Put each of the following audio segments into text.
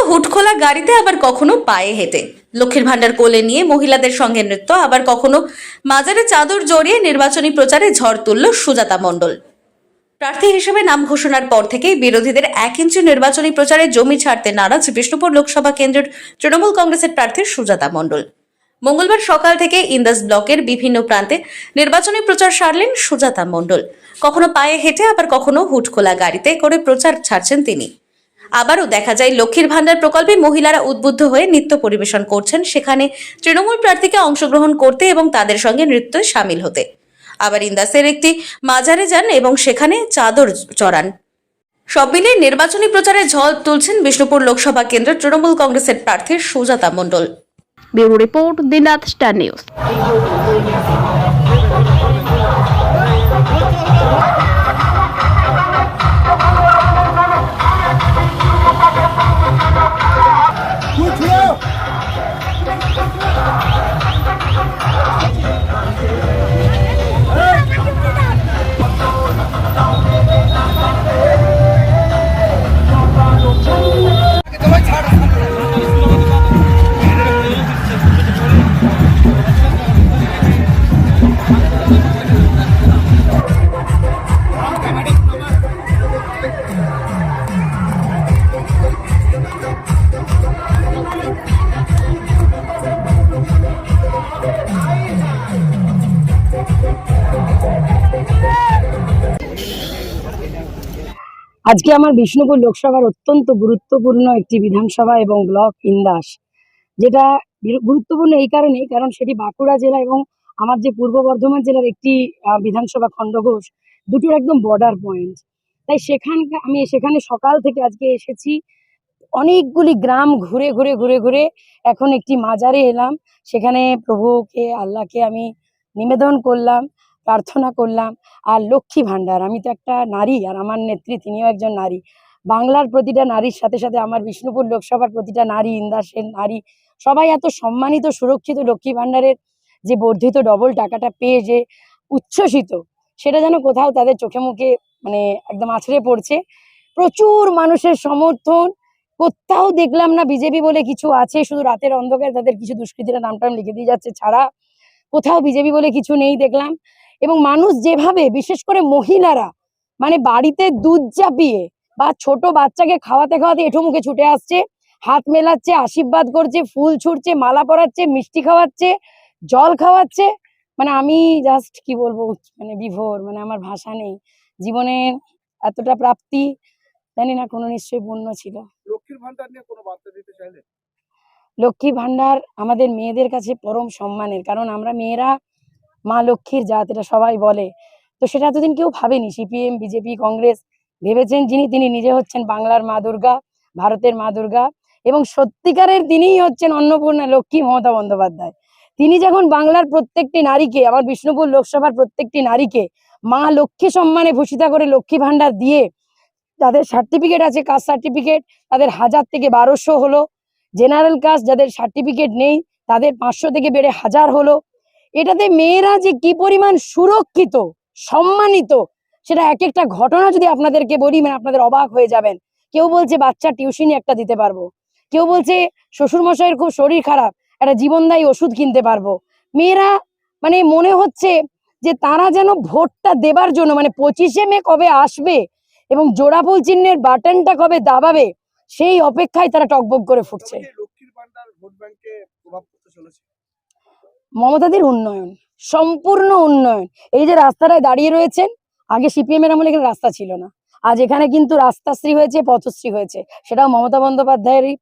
হুটখোলা গাড়িতে, আবার কখনো পায়ে হেঁটে। লক্ষ্মীর ভান্ডার কোলে নিয়ে মহিলাদের সঙ্গে নৃত্য, আবার কখনো মাজারে চাদর জড়িয়ে নির্বাচনী প্রচারে ঝড় তুলল সুজাতা মণ্ডল। প্রার্থী হিসেবে নাম ঘোষণার পর থেকেই বিরোধীদের 1 ইঞ্চি নির্বাচনী প্রচারে জমি ছাড়তে নারাজ বিষ্ণুপুর লোকসভা কেন্দ্রের তৃণমূল কংগ্রেসের প্রার্থী সুজাতা মণ্ডল। মঙ্গলবার সকাল থেকে ইন্দাস ব্লকের বিভিন্ন প্রান্তে নির্বাচনী প্রচার সারলেন সুজাতা মণ্ডল। কখনো পায়ে হেঁটে, আবার কখনো হুটখোলা গাড়িতে করে প্রচার ছাড়ছেন তিনি। আবারও দেখা যায় লক্ষ্মীর ভান্ডার প্রকল্পে মহিলারা উদ্বুদ্ধ হয়ে নৃত্য পরিবেশন করছেন, সেখানে তৃণমূল প্রার্থীকে অংশগ্রহণ করতে এবং তাদের সঙ্গে নৃত্যে সামিল হতে। আবার ইন্দাসের একটি মাজারে যান এবং সেখানে চাদর চড়ান। সব মিলিয়ে নির্বাচনী প্রচারে ঝড় তুলছেন বিষ্ণুপুর লোকসভা কেন্দ্রের তৃণমূল কংগ্রেসের প্রার্থী সুজাতা মণ্ডল। ব্যুরো রিপোর্ট, দিনরাত স্টার নিউজ। আজকে আমার বিষ্ণুপুর লোকসভার অত্যন্ত গুরুত্বপূর্ণ একটি বিধানসভা এবং ব্লক ইন্দাস, যেটা গুরুত্বপূর্ণ এই কারণেই কারণ সেটি বাঁকুড়া জেলা এবং আমার যে পূর্ব বর্ধমান জেলার একটি বিধানসভা খণ্ডঘোষ, দুটোর একদম বর্ডার পয়েন্ট। তাই আমি সেখানে সকাল থেকে আজকে এসেছি। অনেকগুলি গ্রাম ঘুরে ঘুরে ঘুরে ঘুরে এখন একটি মাজারে এলাম। সেখানে প্রভুকে, আল্লাহকে আমি নিবেদন করলাম, প্রার্থনা করলাম। আর লক্ষ্মী ভান্ডার, আমি তো একটা নারী, আর আমার নেত্রী তিনিও একজন নারী। বাংলার প্রতিটা নারীর সাথে সাথে আমার বিষ্ণুপুর লোকসভার প্রতিটা নারী, ইন্দাসের নারী, সবাই এত সম্মানিত, সুরক্ষিত লক্ষ্মী ভান্ডারের যে বর্ধিত ডবল টাকাটা পেয়ে যে উচ্ছ্বসিত, সেটা যেন কোথাও তাদের চোখে মুখে মানে একদম আছড়ে পড়ছে। প্রচুর মানুষের সমর্থন। কোথাও দেখলাম না বিজেপি বলে কিছু আছে, শুধু রাতের অন্ধকারে তাদের কিছু দুষ্কৃতীরা নামটাম লিখে দিয়ে যাচ্ছে ছাড়া কোথাও বিজেপি বলে কিছু নেই দেখলাম। এবং মানুষ যেভাবে, বিশেষ করে মহিলারা, মানে বাড়িতে দুধ চাপিয়ে বা ছোট বাচ্চাকে খাওয়াতে খাওয়াতে এঁঠো মুখে ছুটে আসছে, হাত মেলাচ্ছে, আশীর্বাদ করছে, ফুল ছুঁড়ছে, মালা পরাচ্ছে, মিষ্টি খাওয়াচ্ছে, জল খাওয়াচ্ছে। মানে আমি জাস্ট কি বলবো, মানে বিভোর, মানে আমার ভাষা নেই। জীবনে এতটা প্রাপ্তি জানি না কোনো নিশ্চয়ই পুণ্য ছিল। লক্ষ্মীর ভান্ডার নিয়ে কোনো বার্তা দিতে চাইলে? লক্ষ্মী ভান্ডার আমাদের মেয়েদের কাছে পরম সম্মানের, কারণ আমরা মেয়েরা মা লক্ষ্মীর জাত, এটা সবাই বলে। তো সেটা এতদিন কেউ ভাবেনি। সিপিএম, বিজেপি, কংগ্রেস ভেবেছেন তিনি নিজে হচ্ছেন বাংলার মা দুর্গা, ভারতের মা দুর্গা, এবং সত্যিকারের তিনিই হচ্ছেন অন্নপূর্ণা লক্ষ্মী মমতা বন্দ্যোপাধ্যায়। তিনি যখন বাংলার প্রত্যেকটি নারীকে, আমার বিষ্ণুপুর লোকসভার প্রত্যেকটি নারীকে মা লক্ষ্মী সম্মানে ভূষিতা করে লক্ষ্মী ভান্ডার দিয়ে, যাদের সার্টিফিকেট আছে, কাস্ট সার্টিফিকেট, তাদের 1000 থেকে 1200 হলো। জেনারেল কাস্ট যাদের সার্টিফিকেট নেই তাদের 500 থেকে বেড়ে 1000 হলো। এটাতে মেয়েরা যে কি পরিমাণ সুরক্ষিত, সম্মানিত, সেটা এক একটা ঘটনা যদি আপনাদেরকে বলি, মানে আপনাদের অবাক হয়ে যাবেন। কেউ বলছে বাচ্চা টিউশনি একটা দিতে পারবো, কেউ বলছে শ্বশুর মশাইয়ের খুব শরীর খারাপ, একটা জীবনদায়ী ওষুধ কিনতে পারবো। মেয়েরা মানে মনে হচ্ছে যে তারা যেন ভোটটা দেবার জন্য, মানে 25শে মে কবে আসবে এবং জোড়া ফুল চিহ্নের বাটনটা কবে দাবাবে, সেই অপেক্ষায় তারা টকবক করে ফুটছে। লক্ষ্মীর ভান্ডার ভোট ব্যাংকে প্রভাব পড়তে চলেছে? মমতাদির উন্নয়ন, সম্পূর্ণ উন্নয়ন। এই যে রাস্তাটায় দাঁড়িয়ে রয়েছেন, আগে সিপিএম এর আমলে এখানে রাস্তা ছিল না, আজ এখানে কিন্তু রাস্তাশ্রী হয়েছে, পথশ্রী হয়েছে, সেটাও মমতা বন্দ্যোপাধ্যায়েরই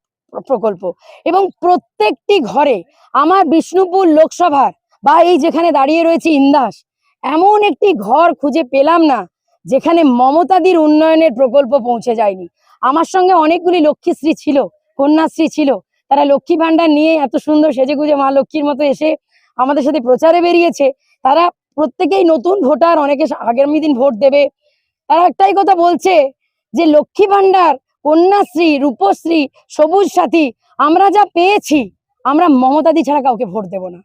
প্রকল্প। এবং প্রত্যেকটি ঘরে, আমার বিষ্ণুপুর লোকসভার বা এই যেখানে দাঁড়িয়ে রয়েছে ইন্দাস, এমন একটি ঘর খুঁজে পেলাম না যেখানে মমতাদির উন্নয়নের প্রকল্প পৌঁছে যায়নি। আমার সঙ্গে অনেকগুলি লক্ষ্মীশ্রী ছিল, কন্যাশ্রী ছিল, তারা লক্ষ্মী ভান্ডার নিয়ে এত সুন্দর সেজেগুজে মা লক্ষ্মীর মতো এসে আমাদের সাথে প্রচারে বেরিয়েছে। তারা প্রত্যেকেই নতুন ভোটার, অনেকে আগামী দিন ভোট দেবে। তারা একটাই কথা বলছে যে লক্ষ্মী ভান্ডার, কন্যাশ্রী, রূপশ্রী, সবুজ সাথী আমরা যা পেয়েছি, আমরা মমতাদি ছাড়া কাউকে ভোট দেব না।